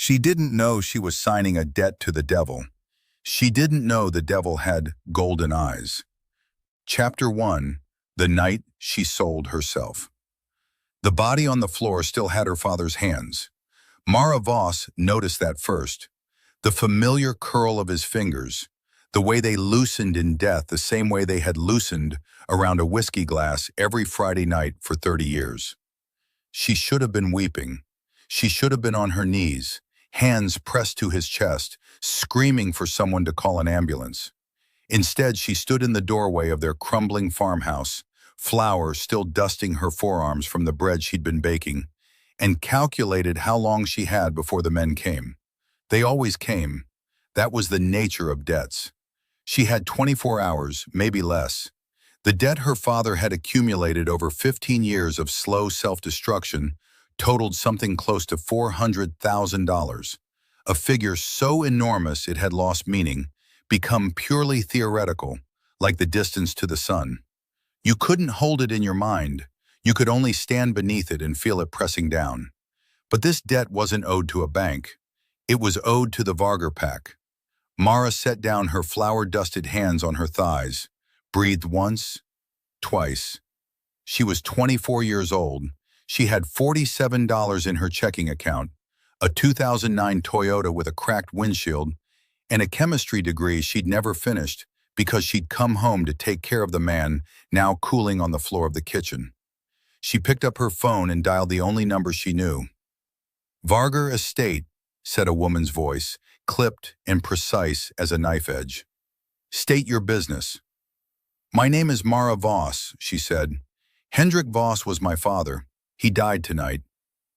She didn't know she was signing a debt to the devil. She didn't know the devil had golden eyes. Chapter 1. The Night She Sold Herself. The body on the floor still had her father's hands. Mara Voss noticed that first. The familiar curl of his fingers, the way they loosened in death the same way they had loosened around a whiskey glass every Friday night for 30 years. She should have been weeping. She should have been on her knees, hands pressed to his chest, screaming for someone to call an ambulance. Instead, she stood in the doorway of their crumbling farmhouse, flour still dusting her forearms from the bread she'd been baking, and calculated how long she had before the men came. They always came. That was the nature of debts. She had 24 hours, maybe less. The debt her father had accumulated over 15 years of slow self-destruction totaled something close to $400,000, a figure so enormous it had lost meaning, become purely theoretical, like the distance to the sun. You couldn't hold it in your mind. You could only stand beneath it and feel it pressing down. But this debt wasn't owed to a bank. It was owed to the Vargar pack. Mara set down her flour-dusted hands on her thighs, breathed once, twice. She was 24 years old. She had $47 in her checking account, a 2009 Toyota with a cracked windshield, and a chemistry degree she'd never finished because she'd come home to take care of the man now cooling on the floor of the kitchen. She picked up her phone and dialed the only number she knew. "Vargar Estate," said a woman's voice, clipped and precise as a knife edge. "State your business." "My name is Mara Voss," she said. "Hendrik Voss was my father. He died tonight."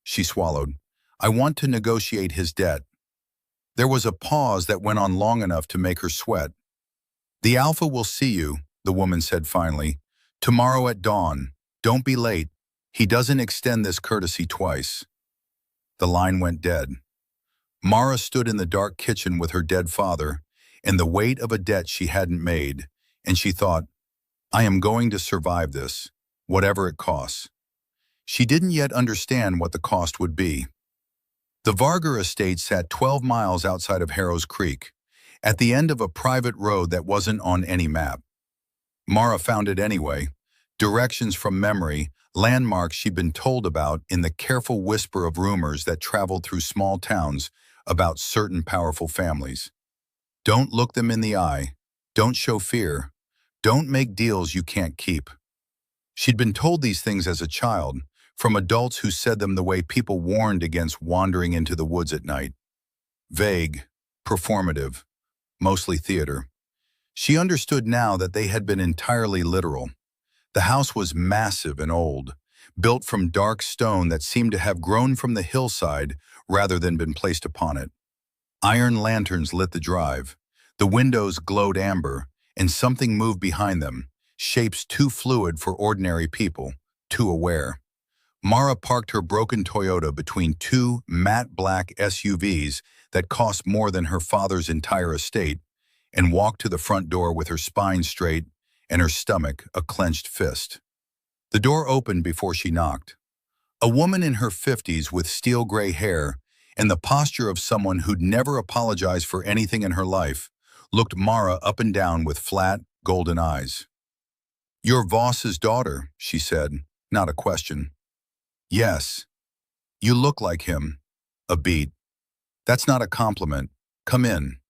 She swallowed. "I want to negotiate his debt." There was a pause that went on long enough to make her sweat. "The Alpha will see you," the woman said finally. "Tomorrow at dawn. Don't be late. He doesn't extend this courtesy twice." The line went dead. Mara stood in the dark kitchen with her dead father and the weight of a debt she hadn't made, and she thought, "I am going to survive this, whatever it costs." She didn't yet understand what the cost would be. The Vargar estate sat 12 miles outside of Harrow's Creek, at the end of a private road that wasn't on any map. Mara found it anyway, directions from memory, landmarks she'd been told about in the careful whisper of rumors that traveled through small towns about certain powerful families. Don't look them in the eye. Don't show fear. Don't make deals you can't keep. She'd been told these things as a child, from adults who said them the way people warned against wandering into the woods at night. Vague, performative, mostly theater. She understood now that they had been entirely literal. The house was massive and old, built from dark stone that seemed to have grown from the hillside rather than been placed upon it. Iron lanterns lit the drive. The windows glowed amber, and something moved behind them, shapes too fluid for ordinary people, too aware. Mara parked her broken Toyota between two matte black SUVs that cost more than her father's entire estate, and walked to the front door with her spine straight and her stomach a clenched fist. The door opened before she knocked. A woman in her 50s with steel gray hair and the posture of someone who'd never apologized for anything in her life looked Mara up and down with flat, golden eyes. "You're Voss's daughter," she said, not a question. "Yes. You look like him." A beat. "That's not a compliment. Come in."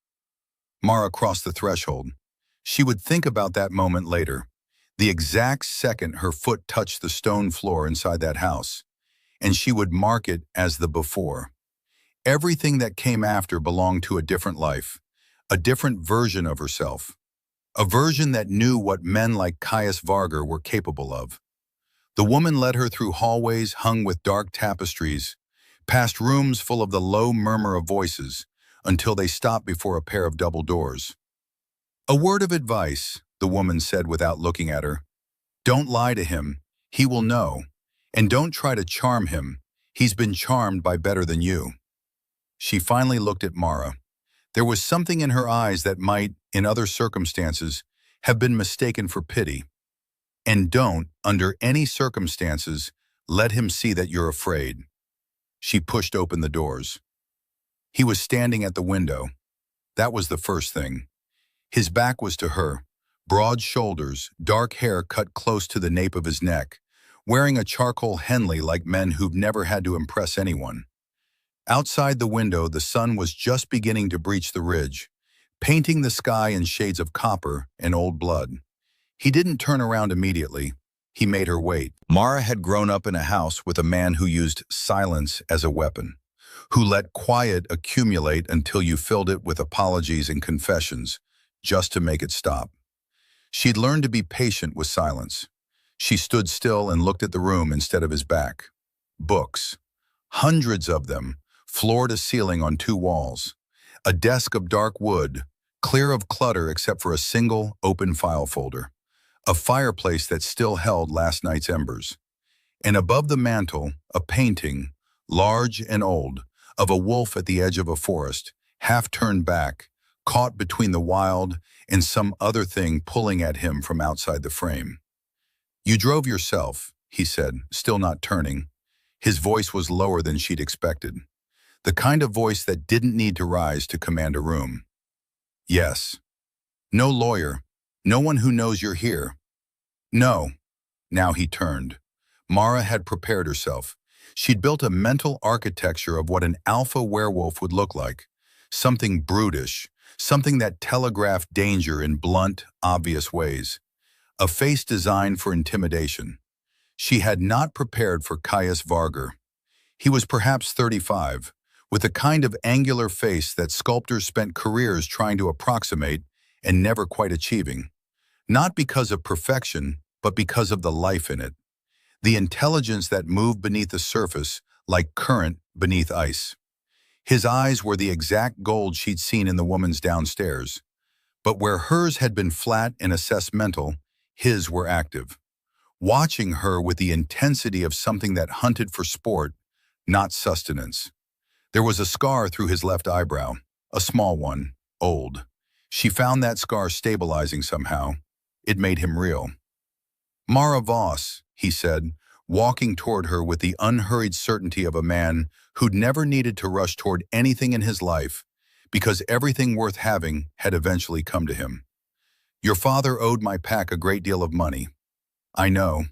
Mara crossed the threshold. She would think about that moment later, the exact second her foot touched the stone floor inside that house, and she would mark it as the before. Everything that came after belonged to a different life, a different version of herself, a version that knew what men like Caius Vargar were capable of. The woman led her through hallways hung with dark tapestries, past rooms full of the low murmur of voices, until they stopped before a pair of double doors. "A word of advice," the woman said without looking at her. "Don't lie to him. He will know. And don't try to charm him. He's been charmed by better than you." She finally looked at Mara. There was something in her eyes that might, in other circumstances, have been mistaken for pity. "And don't, under any circumstances, let him see that you're afraid." She pushed open the doors. He was standing at the window. That was the first thing. His back was to her, broad shoulders, dark hair cut close to the nape of his neck, wearing a charcoal Henley like men who've never had to impress anyone. Outside the window, the sun was just beginning to breach the ridge, painting the sky in shades of copper and old blood. He didn't turn around immediately. He made her wait. Mara had grown up in a house with a man who used silence as a weapon, who let quiet accumulate until you filled it with apologies and confessions, just to make it stop. She'd learned to be patient with silence. She stood still and looked at the room instead of his back. Books. Hundreds of them, floor to ceiling on 2 walls. A desk of dark wood, clear of clutter except for a single open file folder. A fireplace that still held last night's embers. And above the mantel, a painting, large and old, of a wolf at the edge of a forest, half turned back, caught between the wild and some other thing pulling at him from outside the frame. "You drove yourself," he said, still not turning. His voice was lower than she'd expected. The kind of voice that didn't need to rise to command a room. "Yes." "No lawyer. No one who knows you're here." "No." Now he turned. Mara had prepared herself. She'd built a mental architecture of what an alpha werewolf would look like. Something brutish, something that telegraphed danger in blunt, obvious ways. A face designed for intimidation. She had not prepared for Caius Varger. He was perhaps 35, with the kind of angular face that sculptors spent careers trying to approximate and never quite achieving. Not because of perfection, but because of the life in it. The intelligence that moved beneath the surface like current beneath ice. His eyes were the exact gold she'd seen in the woman's downstairs. But where hers had been flat and assessmental, his were active. Watching her with the intensity of something that hunted for sport, not sustenance. There was a scar through his left eyebrow, a small one, old. She found that scar stabilizing somehow. It made him real. "Mara Voss," he said, walking toward her with the unhurried certainty of a man who'd never needed to rush toward anything in his life because everything worth having had eventually come to him. "Your father owed my pack a great deal of money. I know.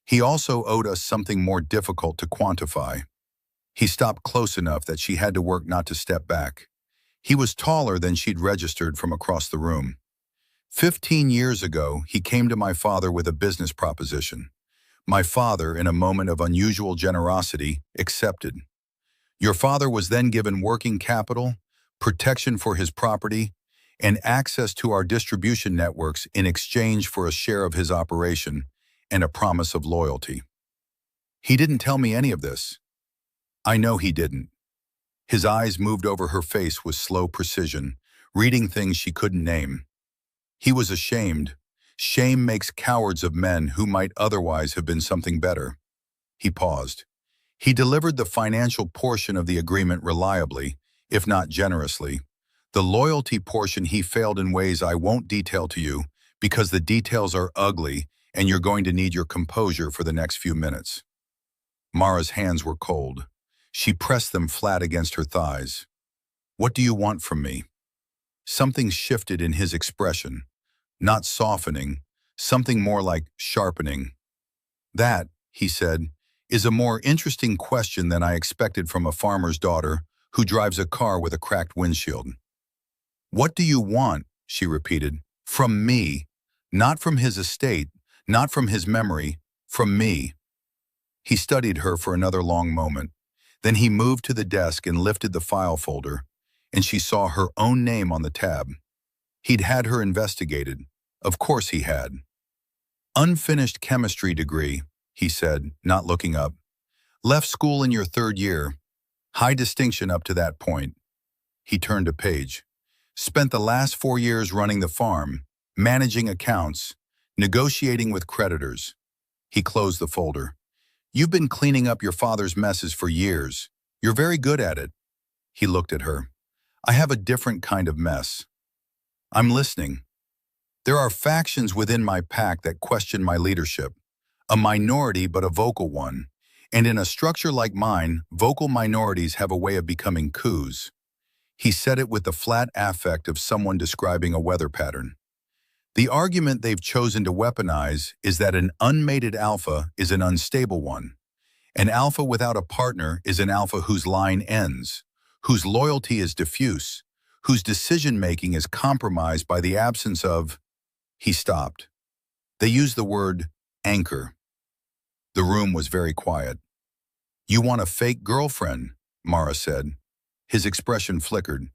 He also owed us something more difficult to quantify." He stopped close enough that she had to work not to step back. He was taller than she'd registered from across the room. 15 years ago, he came to my father with a business proposition. My father, in a moment of unusual generosity, accepted. Your father was then given working capital, protection for his property, and access to our distribution networks in exchange for a share of his operation and a promise of loyalty. He didn't tell me any of this. I know he didn't. His eyes moved over her face with slow precision, reading things she couldn't name. He was ashamed. Shame makes cowards of men who might otherwise have been something better. He paused. He delivered the financial portion of the agreement reliably, if not generously. The loyalty portion he failed in ways I won't detail to you because the details are ugly and you're going to need your composure for the next few minutes. Mara's hands were cold. She pressed them flat against her thighs. "What do you want from me?" Something shifted in his expression. Not softening, something more like sharpening. "That," he said, "is a more interesting question than I expected from a farmer's daughter who drives a car with a cracked windshield." "What do you want?" she repeated. "From me. Not from his estate, not from his memory, from me." He studied her for another long moment. Then he moved to the desk and lifted the file folder, and she saw her own name on the tab. He'd had her investigated. Of course he had. "Unfinished chemistry degree," he said, not looking up. "Left school in your 3rd year. High distinction up to that point." He turned a page. "Spent the last 4 years running the farm, managing accounts, negotiating with creditors." He closed the folder. "You've been cleaning up your father's messes for years. You're very good at it." He looked at her. "I have a different kind of mess." "I'm listening." "There are factions within my pack that question my leadership. A minority, but a vocal one. And in a structure like mine, vocal minorities have a way of becoming coups. He said it with the flat affect of someone describing a weather pattern. The argument they've chosen to weaponize is that an unmated alpha is an unstable one. An alpha without a partner is an alpha whose line ends, whose loyalty is diffuse, whose decision-making is compromised by the absence of... He stopped. They used the word anchor. The room was very quiet. "You want a fake girlfriend," Mara said. His expression flickered.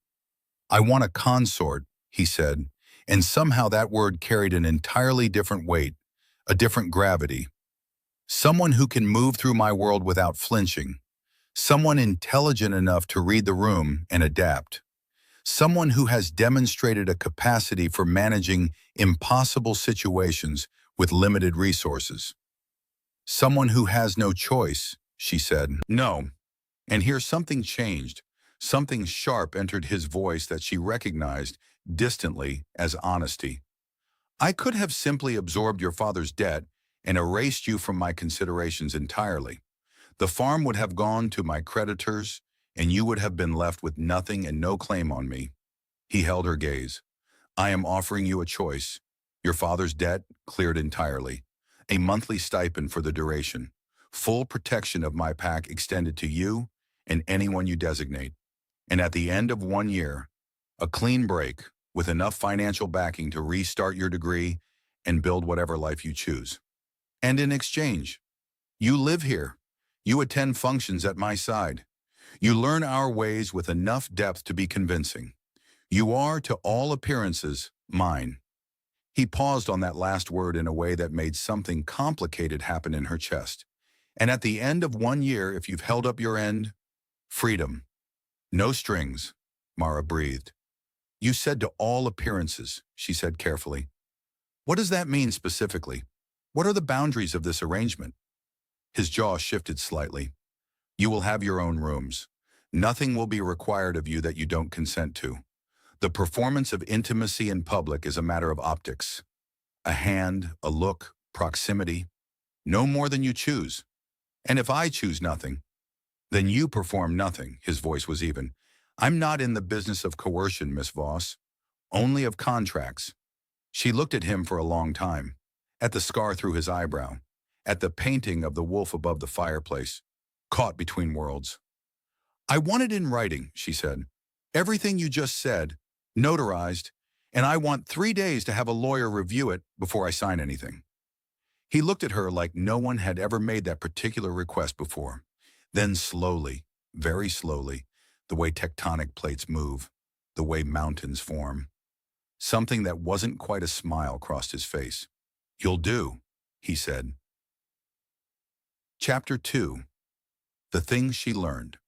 "I want a consort," he said, and somehow that word carried an entirely different weight, a different gravity. "Someone who can move through my world without flinching. Someone intelligent enough to read the room and adapt. Someone who has demonstrated a capacity for managing impossible situations with limited resources. Someone who has no choice," she said. "No." And here something changed. Something sharp entered his voice that she recognized distantly as honesty. "I could have simply absorbed your father's debt and erased you from my considerations entirely. The farm would have gone to my creditors, and you would have been left with nothing and no claim on me." He held her gaze. "I am offering you a choice. Your father's debt cleared entirely. A monthly stipend for the duration. Full protection of my pack extended to you and anyone you designate. And at the end of 1 year, a clean break with enough financial backing to restart your degree and build whatever life you choose. And in exchange, you live here. You attend functions at my side. You learn our ways with enough depth to be convincing. You are, to all appearances, mine." He paused on that last word in a way that made something complicated happen in her chest. "And at the end of 1 year, if you've held up your end, freedom. No strings," Mara breathed. "You said to all appearances," she said carefully. "What does that mean specifically? What are the boundaries of this arrangement?" His jaw shifted slightly. "You will have your own rooms. Nothing will be required of you that you don't consent to. The performance of intimacy in public is a matter of optics. A hand, a look, proximity. No more than you choose. And if I choose nothing, then you perform nothing." His voice was even. "I'm not in the business of coercion, Miss Voss. Only of contracts." She looked at him for a long time, at the scar through his eyebrow, at the painting of the wolf above the fireplace, caught between worlds. "I want it in writing," she said. "Everything you just said, notarized, and I want 3 days to have a lawyer review it before I sign anything." He looked at her like no one had ever made that particular request before. Then slowly, very slowly, the way tectonic plates move, the way mountains form. Something that wasn't quite a smile crossed his face. "You'll do," he said. Chapter 2. The Things She Learned.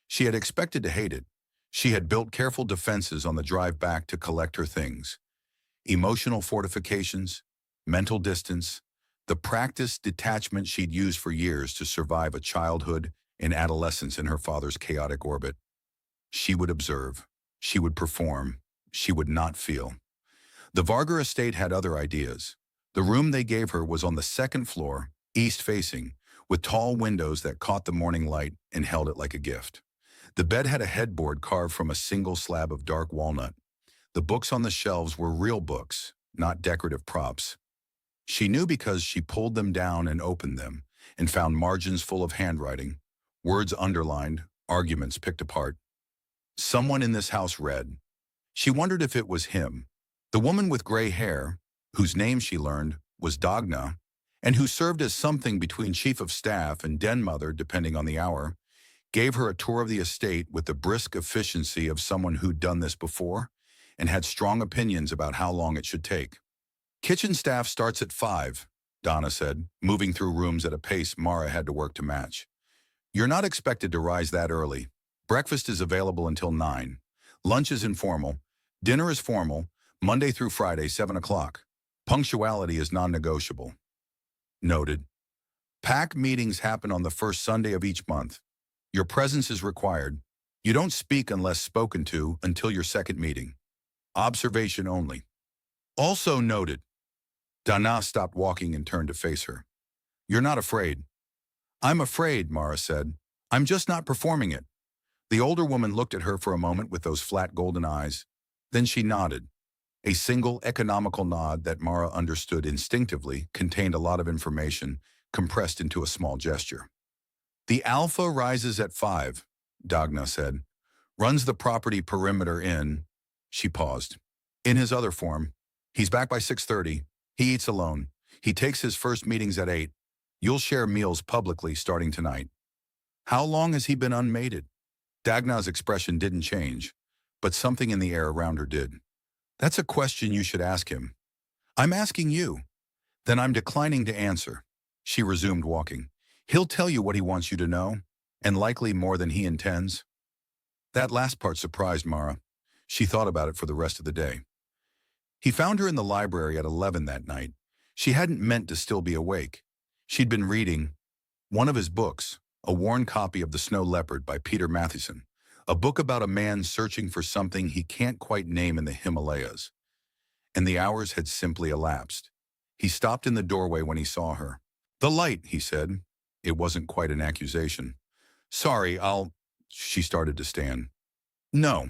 She had expected to hate it. She had built careful defenses on the drive back to collect her things. Emotional fortifications, mental distance, the practiced detachment she'd used for years to survive a childhood and adolescence in her father's chaotic orbit. She would observe. She would perform. She would not feel. The Varga estate had other ideas. The room they gave her was on the 2nd floor, east-facing, with tall windows that caught the morning light and held it like a gift. The bed had a headboard carved from a single slab of dark walnut. The books on the shelves were real books, not decorative props. She knew because she pulled them down and opened them, and found margins full of handwriting, words underlined, arguments picked apart. Someone in this house read. She wondered if it was him. The woman with gray hair, whose name she learned was Dagna, and who served as something between chief of staff and den mother depending on the hour, gave her a tour of the estate with the brisk efficiency of someone who'd done this before and had strong opinions about how long it should take. "Kitchen staff starts at 5, Donna said, moving through rooms at a pace Mara had to work to match. "You're not expected to rise that early. Breakfast is available until 9. Lunch is informal. Dinner is formal, Monday through Friday, 7 o'clock. Punctuality is non-negotiable." Noted. "Pack meetings happen on the first Sunday of each month. Your presence is required. You don't speak unless spoken to until your second meeting. Observation only." "Also noted." Dana stopped walking and turned to face her. "You're not afraid." "I'm afraid," Mara said. "I'm just not performing it. The older woman looked at her for a moment with those flat golden eyes. Then she nodded. A single economical nod that Mara understood instinctively contained a lot of information compressed into a small gesture. The Alpha rises at 5, Dagna said. Runs the property perimeter in. She paused. In his other form. He's back by 6:30. He eats alone. He takes his first meetings at 8. You'll share meals publicly starting tonight. How long has he been unmated? Dagna's expression didn't change, but something in the air around her did. That's a question you should ask him. I'm asking you. Then I'm declining to answer. She resumed walking. He'll tell you what he wants you to know, and likely more than he intends. That last part surprised Mara. She thought about it for the rest of the day. He found her in the library at 11 that night. She hadn't meant to still be awake. She'd been reading one of his books, a worn copy of The Snow Leopard by Peter Matthiessen, a book about a man searching for something he can't quite name in the Himalayas. And the hours had simply elapsed. He stopped in the doorway when he saw her. The light, he said. It wasn't quite an accusation. Sorry, She started to stand. No.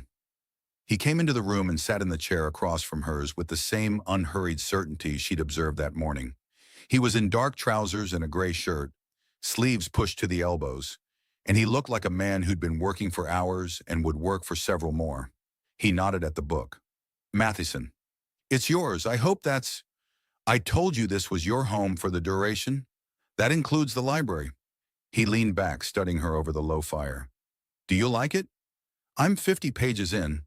He came into the room and sat in the chair across from hers with the same unhurried certainty she'd observed that morning. He was in dark trousers and a gray shirt, sleeves pushed to the elbows, and he looked like a man who'd been working for hours and would work for several more. He nodded at the book. Matthiessen. It's yours. I hope that's... I told you this was your home for the duration. That includes the library. He leaned back, studying her over the low fire. Do you like it? I'm 50 pages in.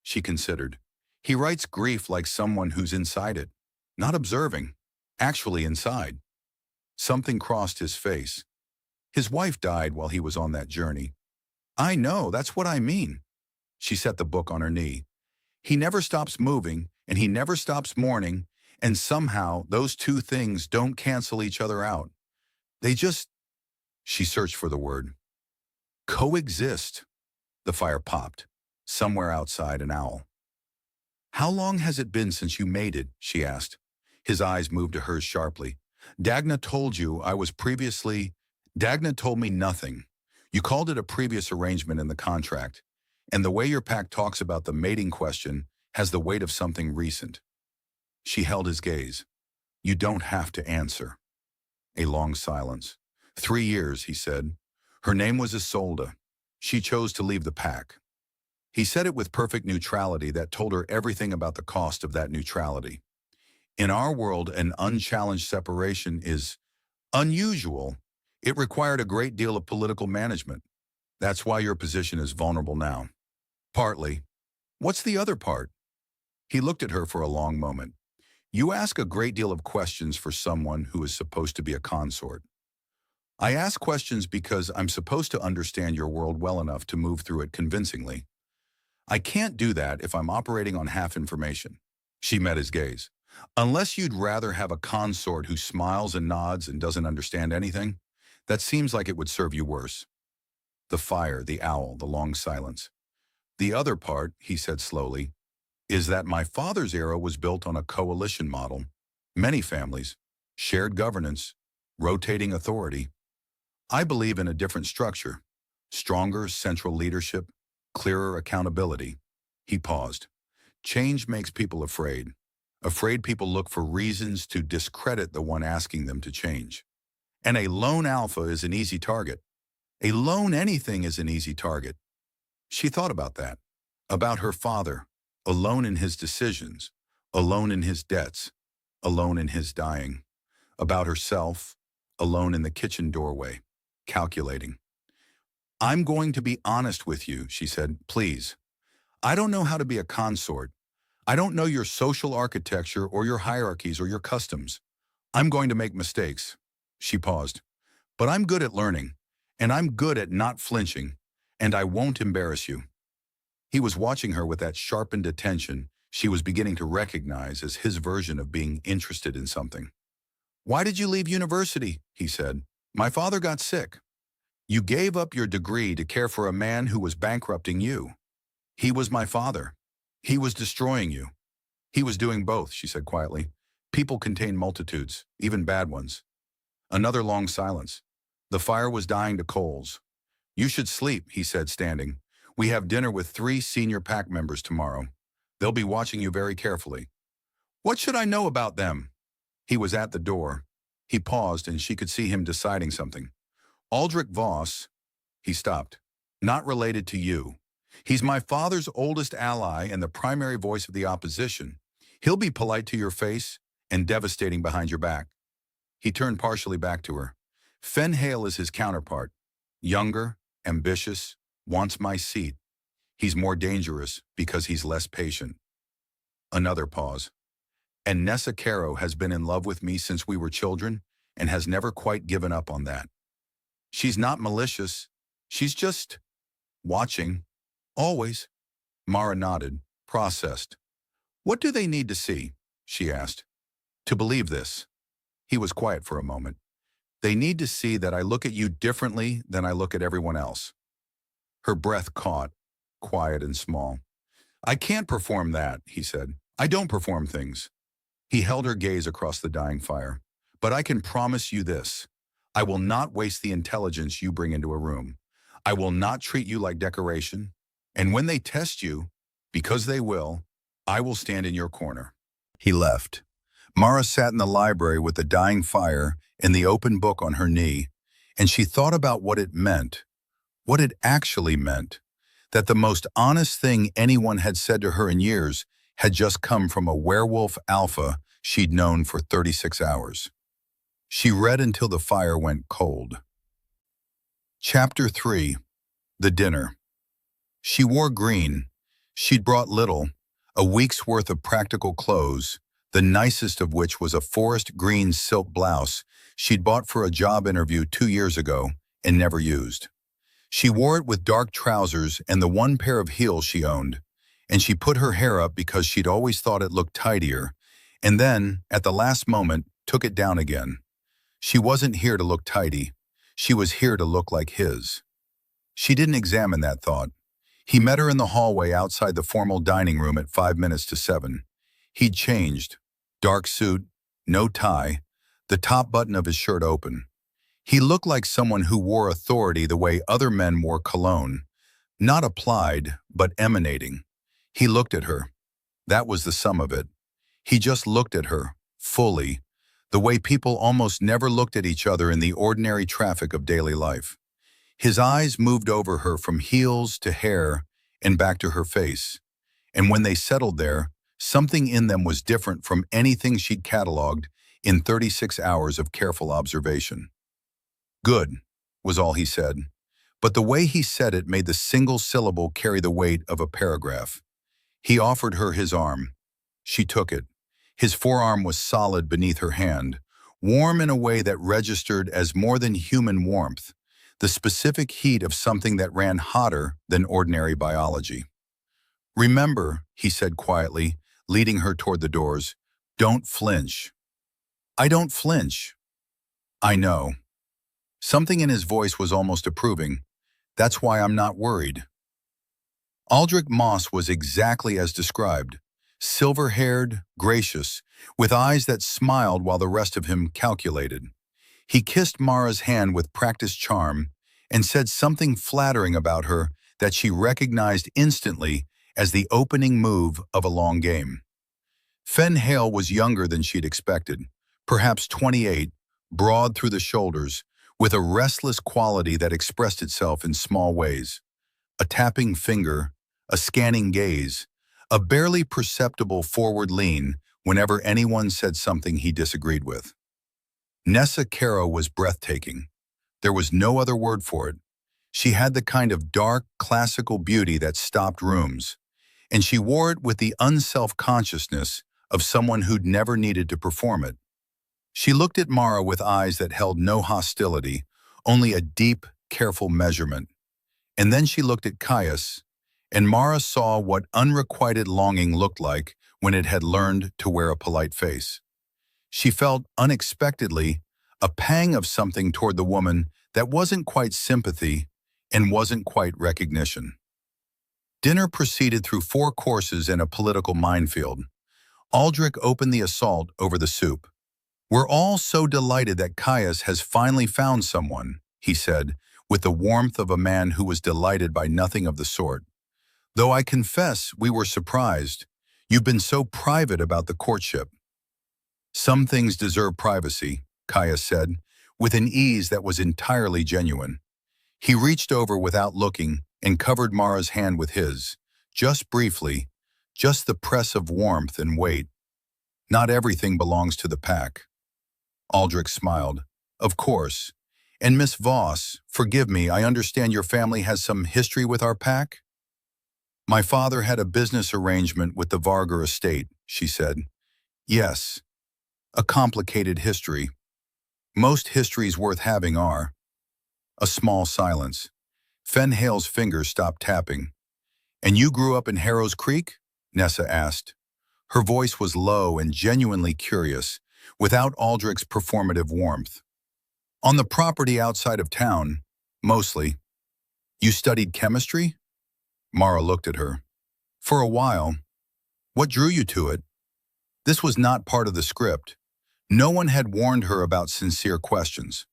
She considered. He writes grief like someone who's inside it, not observing, actually inside. Something crossed his face. His wife died while he was on that journey. I know, that's what I mean. She set the book on her knee. He never stops moving, and he never stops mourning, and somehow those two things don't cancel each other out. They just... She searched for the word. Coexist. The fire popped. Somewhere outside, an owl. How long has it been since you mated? She asked. His eyes moved to hers sharply. Dagna told you I was previously... Dagna told me nothing. You called it a previous arrangement in the contract, and the way your pact talks about the mating question has the weight of something recent. She held his gaze. You don't have to answer. A long silence. 3 years, he said. Her name was Isolde. She chose to leave the pack. He said it with perfect neutrality that told her everything about the cost of that neutrality. In our world, an unchallenged separation is unusual. It required a great deal of political management. That's why your position is vulnerable now. Partly. What's the other part? He looked at her for a long moment. You ask a great deal of questions for someone who is supposed to be a consort. I ask questions because I'm supposed to understand your world well enough to move through it convincingly. I can't do that if I'm operating on half information. She met his gaze. Unless you'd rather have a consort who smiles and nods and doesn't understand anything, that seems like it would serve you worse. The fire, the owl, the long silence. The other part, he said slowly, is that my father's era was built on a coalition model. Many families, shared governance, rotating authority. I believe in a different structure, stronger central leadership, clearer accountability. He paused. Change makes people afraid. Afraid people look for reasons to discredit the one asking them to change. And a lone alpha is an easy target. A lone anything is an easy target. She thought about that, about her father, alone in his decisions, alone in his debts, alone in his dying, about herself, alone in the kitchen doorway, calculating. I'm going to be honest with you, she said, please. I don't know how to be a consort. I don't know your social architecture or your hierarchies or your customs. I'm going to make mistakes. She paused. But I'm good at learning, and I'm good at not flinching, and I won't embarrass you. He was watching her with that sharpened attention she was beginning to recognize as his version of being interested in something. Why did you leave university? He said. My father got sick. You gave up your degree to care for a man who was bankrupting you. He was my father. He was destroying you. He was doing both, she said quietly. People contain multitudes, even bad ones. Another long silence. The fire was dying to coals. You should sleep, he said, standing. We have dinner with 3 senior pack members tomorrow. They'll be watching you very carefully. What should I know about them? He was at the door. He paused and she could see him deciding something. Aldrich Voss, he stopped. Not related to you. He's my father's oldest ally and the primary voice of the opposition. He'll be polite to your face and devastating behind your back. He turned partially back to her. Fen Hale is his counterpart. Younger, ambitious, wants my seat. He's more dangerous because he's less patient. Another pause. And Nessa Caro has been in love with me since we were children and has never quite given up on that. She's not malicious. She's just watching. Always. Mara nodded, processed. What do they need to see? She asked. To believe this. He was quiet for a moment. They need to see that I look at you differently than I look at everyone else. Her breath caught, quiet and small. I can't perform that, he said. I don't perform things. He held her gaze across the dying fire. But I can promise you this. I will not waste the intelligence you bring into a room. I will not treat you like decoration. And when they test you, because they will, I will stand in your corner. He left. Mara sat in the library with the dying fire and the open book on her knee, and she thought about what it meant, what it actually meant, that the most honest thing anyone had said to her in years had just come from a werewolf alpha she'd known for 36 hours. She read until the fire went cold. Chapter 3. The Dinner. She wore green. She'd brought little, a week's worth of practical clothes, the nicest of which was a forest green silk blouse she'd bought for a job interview 2 years ago and never used. She wore it with dark trousers and the one pair of heels she owned, and she put her hair up because she'd always thought it looked tidier, and then, at the last moment, took it down again. She wasn't here to look tidy. She was here to look like his. She didn't examine that thought. He met her in the hallway outside the formal dining room at 5 minutes to 7. He'd changed. Dark suit, no tie, the top button of his shirt open. He looked like someone who wore authority the way other men wore cologne, not applied, but emanating. He looked at her. That was the sum of it. He just looked at her, fully, the way people almost never looked at each other in the ordinary traffic of daily life. His eyes moved over her from heels to hair and back to her face. And when they settled there, something in them was different from anything she'd cataloged in 36 hours of careful observation. Good, was all he said. But the way he said it made the single syllable carry the weight of a paragraph. He offered her his arm. She took it. His forearm was solid beneath her hand, warm in a way that registered as more than human warmth, the specific heat of something that ran hotter than ordinary biology. Remember, he said quietly, leading her toward the doors, don't flinch. I don't flinch. I know. Something in his voice was almost approving. That's why I'm not worried. Aldrich Moss was exactly as described, silver-haired, gracious, with eyes that smiled while the rest of him calculated. He kissed Mara's hand with practiced charm and said something flattering about her that she recognized instantly as the opening move of a long game. Fen Hale was younger than she'd expected, perhaps 28, broad through the shoulders, with a restless quality that expressed itself in small ways. A tapping finger, a scanning gaze, a barely perceptible forward lean whenever anyone said something he disagreed with. Nessa Caro was breathtaking. There was no other word for it. She had the kind of dark, classical beauty that stopped rooms, and she wore it with the unself-consciousness of someone who'd never needed to perform it. She looked at Mara with eyes that held no hostility, only a deep, careful measurement. And then she looked at Caius, and Mara saw what unrequited longing looked like when it had learned to wear a polite face. She felt, unexpectedly, a pang of something toward the woman that wasn't quite sympathy and wasn't quite recognition. Dinner proceeded through 4 courses and a political minefield. Aldrich opened the assault over the soup. We're all so delighted that Caius has finally found someone, he said, with the warmth of a man who was delighted by nothing of the sort. Though I confess we were surprised. You've been so private about the courtship. Some things deserve privacy, Caius said, with an ease that was entirely genuine. He reached over without looking and covered Mara's hand with his, just briefly, just the press of warmth and weight. Not everything belongs to the pack. Aldrich smiled. Of course. And Miss Voss, forgive me, I understand your family has some history with our pack? My father had a business arrangement with the Varger estate, she said. Yes. A complicated history. Most histories worth having are. A small silence. Fenhale's fingers stopped tapping. And you grew up in Harrow's Creek? Nessa asked. Her voice was low and genuinely curious, without Aldrich's performative warmth. On the property outside of town, mostly. You studied chemistry? Mara looked at her. For a while. What drew you to it? This was not part of the script. No one had warned her about sincere questions.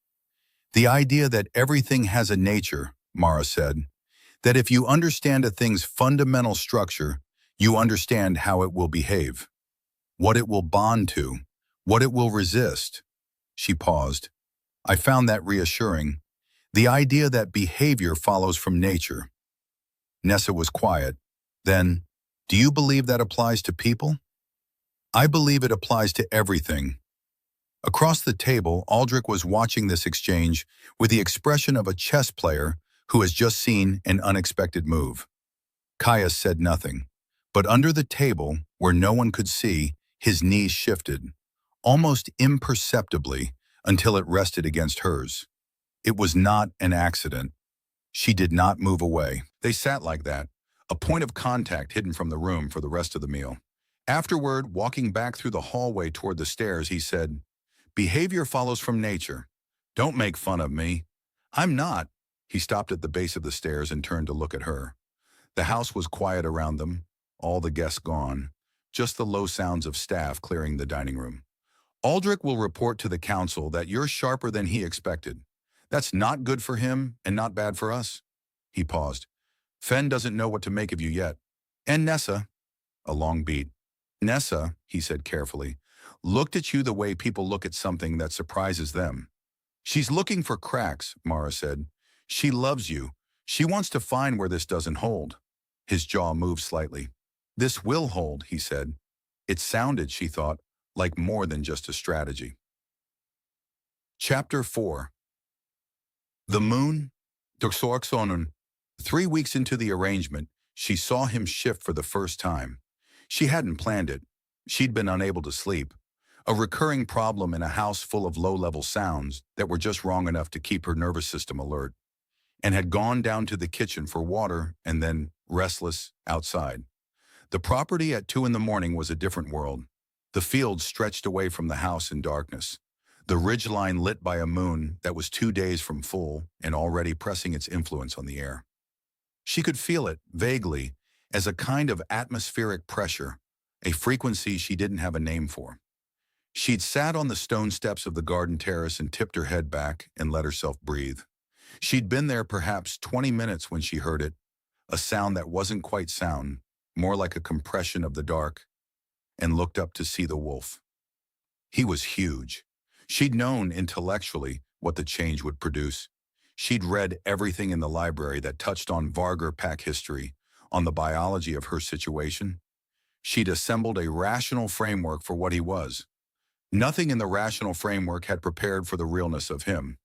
The idea that everything has a nature, Mara said, that if you understand a thing's fundamental structure, you understand how it will behave, what it will bond to, what it will resist. She paused. I found that reassuring. The idea that behavior follows from nature. Nessa was quiet. Then, do you believe that applies to people? I believe it applies to everything. Across the table, Aldrich was watching this exchange with the expression of a chess player who has just seen an unexpected move. Caius said nothing, but under the table, where no one could see, his knees shifted, almost imperceptibly, until it rested against hers. It was not an accident. She did not move away. They sat like that, a point of contact hidden from the room for the rest of the meal. Afterward, walking back through the hallway toward the stairs, he said, Behavior follows from nature. Don't make fun of me. I'm not. He stopped at the base of the stairs and turned to look at her. The house was quiet around them, all the guests gone, just the low sounds of staff clearing the dining room. Aldrich will report to the council that you're sharper than he expected. That's not good for him and not bad for us. He paused. Fen doesn't know what to make of you yet. And Nessa. A long beat. Nessa, he said carefully, looked at you the way people look at something that surprises them. She's looking for cracks, Mara said. She loves you. She wants to find where this doesn't hold. His jaw moved slightly. This will hold, he said. It sounded, she thought, like more than just a strategy. Chapter 4. The moon, Dursorgsonnen. 3 weeks into the arrangement, she saw him shift for the first time. She hadn't planned it. She'd been unable to sleep. A recurring problem in a house full of low-level sounds that were just wrong enough to keep her nervous system alert, and had gone down to the kitchen for water and then, restless, outside. The property at 2 in the morning was a different world. The fields stretched away from the house in darkness, the ridgeline lit by a moon that was 2 days from full and already pressing its influence on the air. She could feel it, vaguely, as a kind of atmospheric pressure, a frequency she didn't have a name for. She'd sat on the stone steps of the garden terrace and tipped her head back and let herself breathe. She'd been there perhaps 20 minutes when she heard it, a sound that wasn't quite sound, more like a compression of the dark, and looked up to see the wolf. He was huge. She'd known intellectually what the change would produce. She'd read everything in the library that touched on Varger pack history, on the biology of her situation. She'd assembled a rational framework for what he was. Nothing in the rational framework had prepared for the realness of him.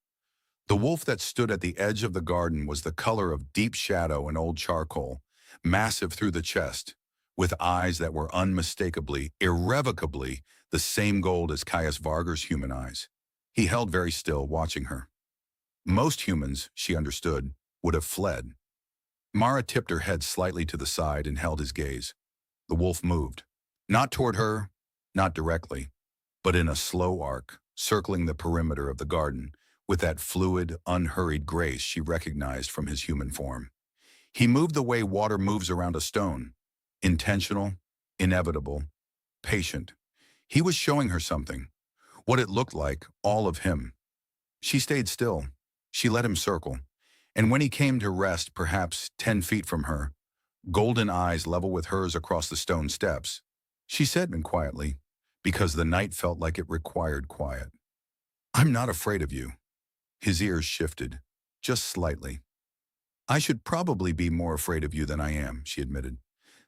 The wolf that stood at the edge of the garden was the color of deep shadow and old charcoal, massive through the chest, with eyes that were unmistakably, irrevocably, the same gold as Caius Varger's human eyes. He held very still, watching her. Most humans, she understood, would have fled. Mara tipped her head slightly to the side and held his gaze. The wolf moved. Not toward her, not directly, but in a slow arc, circling the perimeter of the garden, with that fluid, unhurried grace she recognized from his human form. He moved the way water moves around a stone, intentional, inevitable, patient. He was showing her something, what it looked like, all of him. She stayed still. She let him circle, and when he came to rest perhaps 10 feet from her, golden eyes level with hers across the stone steps. She said quietly, because the night felt like it required quiet. "I'm not afraid of you." His ears shifted, just slightly. "I should probably be more afraid of you than I am," she admitted.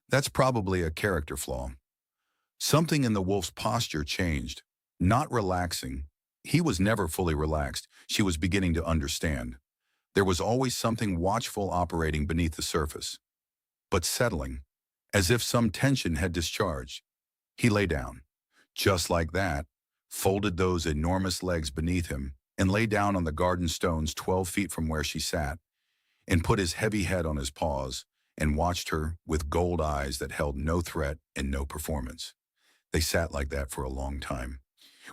"That's probably a character flaw." Something in the wolf's posture changed, not relaxing. He was never fully relaxed. She was beginning to understand. There was always something watchful operating beneath the surface, but settling, as if some tension had discharged. He lay down, just like that, folded those enormous legs beneath him, and lay down on the garden stones 12 feet from where she sat, and put his heavy head on his paws, and watched her with gold eyes that held no threat and no performance. They sat like that for a long time.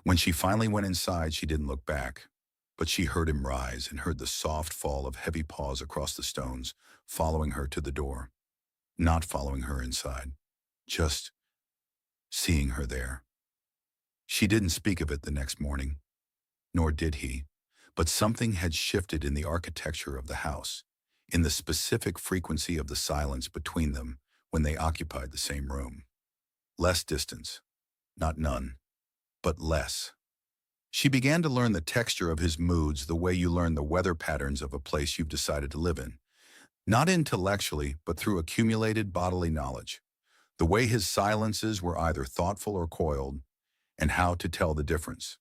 When she finally went inside, she didn't look back, but she heard him rise and heard the soft fall of heavy paws across the stones, following her to the door. Not following her inside, just seeing her there. She didn't speak of it the next morning, nor did he, but something had shifted in the architecture of the house, in the specific frequency of the silence between them when they occupied the same room. Less distance, not none, but less. She began to learn the texture of his moods the way you learn the weather patterns of a place you've decided to live in. Not intellectually, but through accumulated bodily knowledge. The way his silences were either thoughtful or coiled, and how to tell the difference.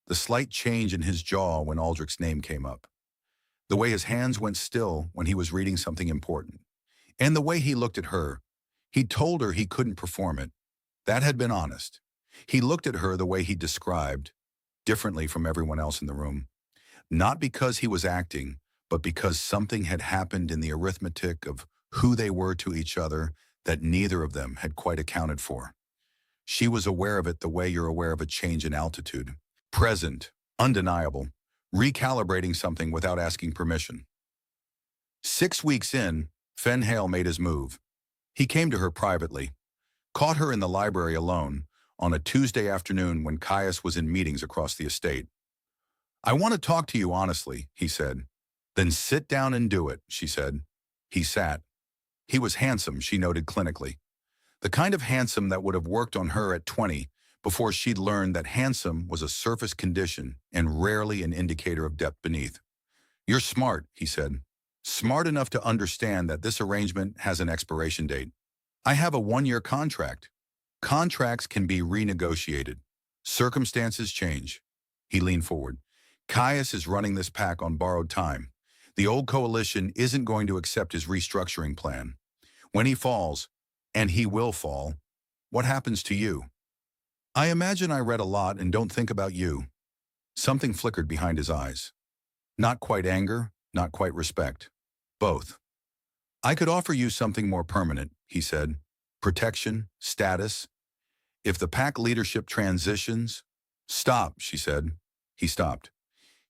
The slight change in his jaw when Aldrich's name came up. The way his hands went still when he was reading something important. And the way he looked at her. He told her he couldn't perform it. That had been honest. He looked at her the way he described, differently from everyone else in the room. Not because he was acting, but because something had happened in the arithmetic of who they were to each other that neither of them had quite accounted for. She was aware of it the way you're aware of a change in altitude. Present, undeniable, recalibrating something without asking permission. 6 weeks in, Fen Hale made his move. He came to her privately, caught her in the library alone, on a Tuesday afternoon when Caius was in meetings across the estate. "I want to talk to you honestly," he said. "Then sit down and do it," she said. He sat. He was handsome, she noted clinically. The kind of handsome that would have worked on her at 20, before she'd learned that handsome was a surface condition and rarely an indicator of depth beneath. "You're smart," he said. "Smart enough to understand that this arrangement has an expiration date. I have a 1-year contract. Contracts can be renegotiated. Circumstances change." He leaned forward. "Caius is running this pack on borrowed time. The old coalition isn't going to accept his restructuring plan. When he falls, and he will fall, what happens to you?" "I imagine I read a lot and don't think about you." Something flickered behind his eyes. Not quite anger, not quite respect. Both. "I could offer you something more permanent," he said. "Protection, status. If the pack leadership transitions—" "Stop," she said. He stopped.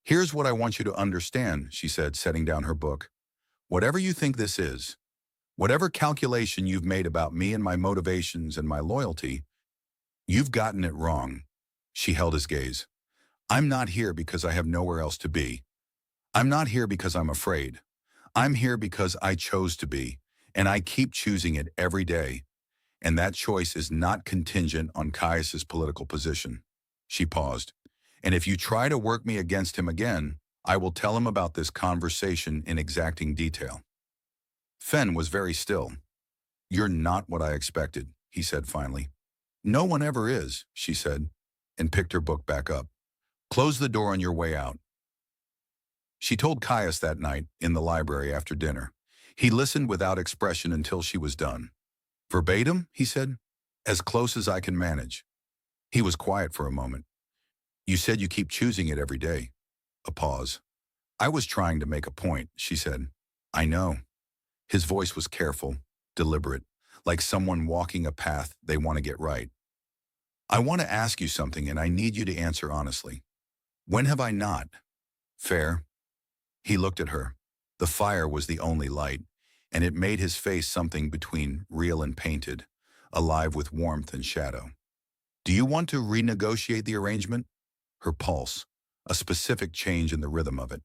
"Here's what I want you to understand," she said, setting down her book. "Whatever you think this is, whatever calculation you've made about me and my motivations and my loyalty, you've gotten it wrong." She held his gaze. "I'm not here because I have nowhere else to be. I'm not here because I'm afraid. I'm here because I chose to be, and I keep choosing it every day. And that choice is not contingent on Caius's political position." She paused. "And if you try to work me against him again, I will tell him about this conversation in exacting detail." Fen was very still. "You're not what I expected," he said finally. "No one ever is," she said, and picked her book back up. "Close the door on your way out." She told Caius that night in the library after dinner. He listened without expression until she was done. "Verbatim?" he said. "As close as I can manage." He was quiet for a moment. "You said you keep choosing it every day." A pause. "I was trying to make a point," she said. "I know." His voice was careful, deliberate, like someone walking a path they want to get right. "I want to ask you something, and I need you to answer honestly. When have I not? Fair?" He looked at her. The fire was the only light, and it made his face something between real and painted, alive with warmth and shadow. "Do you want to renegotiate the arrangement?" Her pulse, a specific change in the rhythm of it.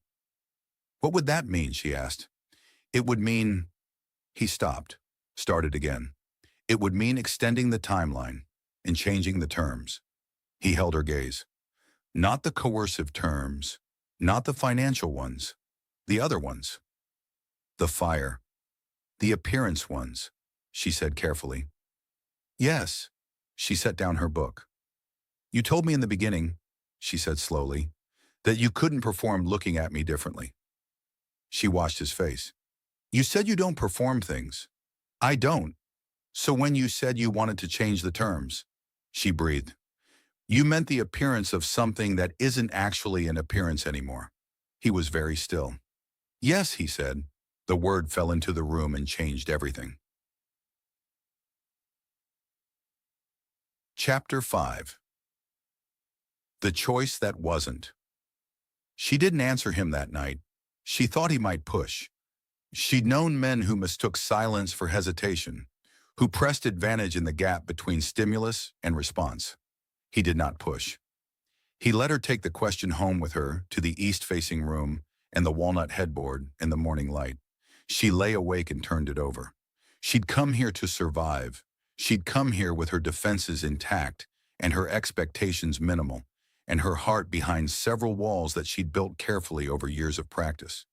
"What would that mean?" she asked. "It would mean—" He stopped, started again. It would mean extending the timeline and changing the terms. He held her gaze. Not the coercive terms, not the financial ones, the other ones. The fire, the appearance ones, she said carefully. Yes, she set down her book. You told me in the beginning, she said slowly, that you couldn't perform looking at me differently. She washed his face. You said you don't perform things. I don't. So when you said you wanted to change the terms, she breathed. You meant the appearance of something that isn't actually an appearance anymore. He was very still. Yes, he said. The word fell into the room and changed everything. Chapter 5. The choice that wasn't. She didn't answer him that night. She thought he might push. She'd known men who mistook silence for hesitation, who pressed advantage in the gap between stimulus and response. He did not push. He let her take the question home with her to the east-facing room and the walnut headboard in the morning light. She lay awake and turned it over. She'd come here to survive. She'd come here with her defenses intact and her expectations minimal, and her heart behind several walls that she'd built carefully over years of practice.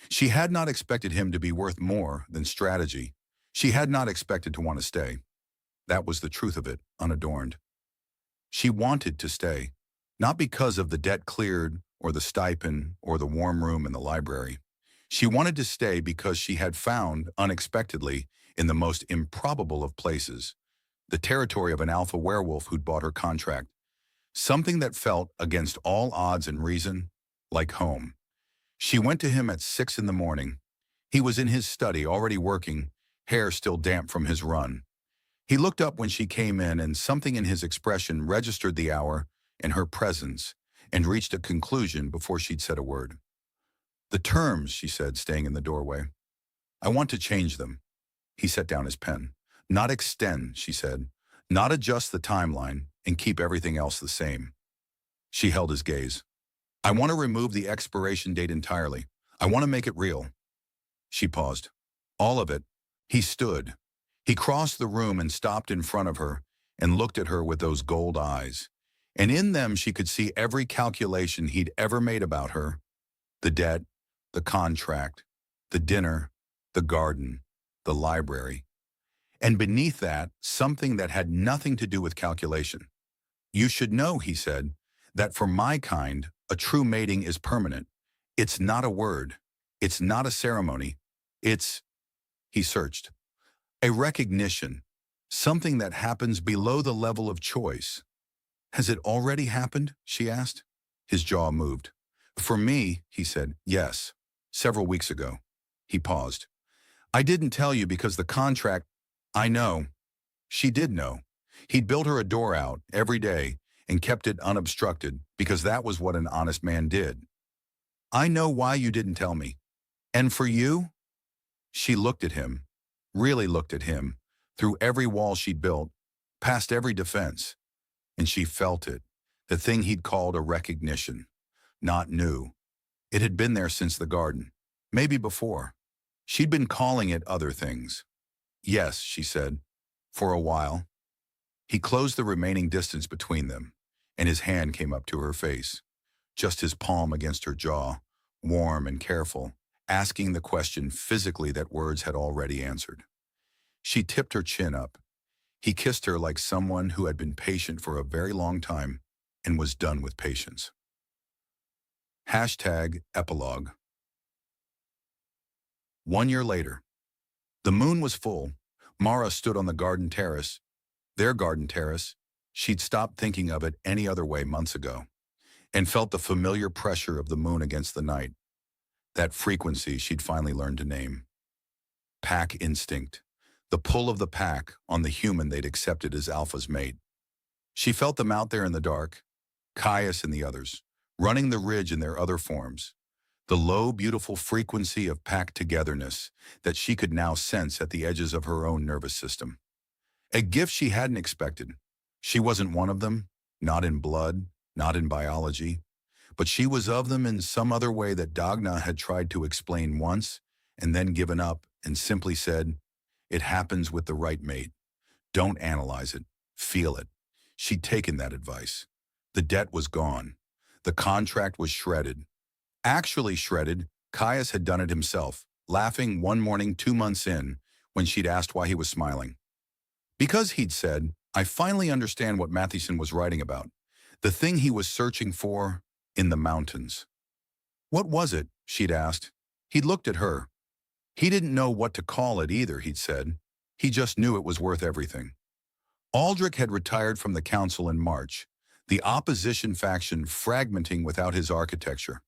She had not expected him to be worth more than strategy. She had not expected to want to stay. That was the truth of it, unadorned. She wanted to stay, not because of the debt cleared or the stipend or the warm room in the library. She wanted to stay because she had found, unexpectedly, in the most improbable of places, the territory of an alpha werewolf who'd bought her contract, something that felt, against all odds and reason, like home. She went to him at 6 in the morning. He was in his study, already working, hair still damp from his run. He looked up when she came in, and something in his expression registered the hour and her presence, and reached a conclusion before she'd said a word. The terms, she said, staying in the doorway. I want to change them. He set down his pen. Not extend, she said. Not adjust the timeline and keep everything else the same. She held his gaze. I want to remove the expiration date entirely. I want to make it real. She paused. All of it. He stood. He crossed the room and stopped in front of her and looked at her with those gold eyes. And in them she could see every calculation he'd ever made about her. The debt, the contract, the dinner, the garden, the library. And beneath that, something that had nothing to do with calculation. You should know, he said, that for my kind, a true mating is permanent. It's not a word. It's not a ceremony. It's, he searched, a recognition, something that happens below the level of choice. Has it already happened? She asked. His jaw moved. For me, he said, yes, several weeks ago. He paused. I didn't tell you because the contract, I know. She did know. He'd built her a door out every day and kept it unobstructed because that was what an honest man did. I know why you didn't tell me. And for you? She looked at him, really looked at him, through every wall she'd built, past every defense. And she felt it, the thing he'd called a recognition. Not new. It had been there since the garden, maybe before. She'd been calling it other things. Yes, she said, for a while. He closed the remaining distance between them, and his hand came up to her face, just his palm against her jaw, warm and careful, asking the question physically that words had already answered. She tipped her chin up. He kissed her like someone who had been patient for a very long time and was done with patience. #Epilogue. 1 year later. The moon was full. Mara stood on the garden terrace. Their garden terrace. She'd stopped thinking of it any other way months ago, and felt the familiar pressure of the moon against the night. That frequency she'd finally learned to name. Pack instinct. The pull of the pack on the human they'd accepted as Alpha's mate. She felt them out there in the dark, Caius and the others, running the ridge in their other forms. The low, beautiful frequency of pack togetherness that she could now sense at the edges of her own nervous system. A gift she hadn't expected. She wasn't one of them, not in blood, not in biology, but she was of them in some other way that Dagna had tried to explain once and then given up and simply said, It happens with the right mate. Don't analyze it. Feel it. She'd taken that advice. The debt was gone. The contract was shredded. Actually shredded, Caius had done it himself, laughing one morning 2 months in when she'd asked why he was smiling. Because, he'd said, I finally understand what Mathieson was writing about. The thing he was searching for in the mountains. What was it? She'd asked. He'd looked at her. He didn't know what to call it either, he'd said. He just knew it was worth everything. Aldrich had retired from the council in March, the opposition faction fragmenting without his architecture.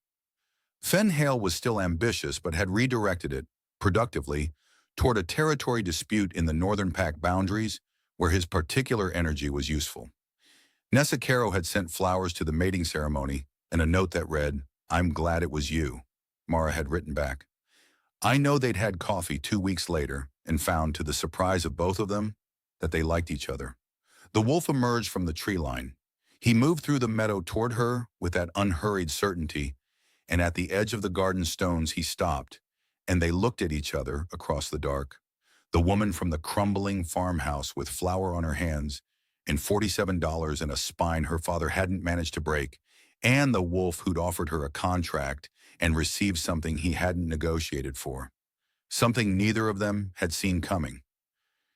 Fenhale was still ambitious but had redirected it, productively, toward a territory dispute in the northern pack boundaries where his particular energy was useful. Nessa Caro had sent flowers to the mating ceremony and a note that read, I'm glad it was you, Mara had written back. I know they'd had coffee 2 weeks later and found, to the surprise of both of them, that they liked each other. The wolf emerged from the tree line. He moved through the meadow toward her with that unhurried certainty, and at the edge of the garden stones he stopped, and they looked at each other across the dark. The woman from the crumbling farmhouse with flour on her hands and $47 and a spine her father hadn't managed to break, and the wolf who'd offered her a contract and received something he hadn't negotiated for. Something neither of them had seen coming.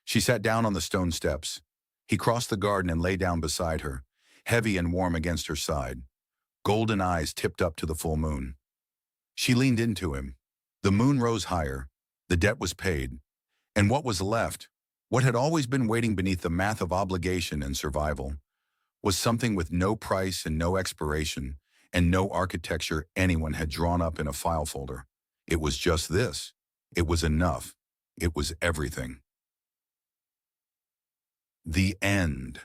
She sat down on the stone steps. He crossed the garden and lay down beside her, heavy and warm against her side. Golden eyes tipped up to the full moon. She leaned into him. The moon rose higher. The debt was paid. And what was left, what had always been waiting beneath the math of obligation and survival, was something with no price and no expiration and no architecture anyone had drawn up in a file folder. It was just this. It was enough. It was everything. The end.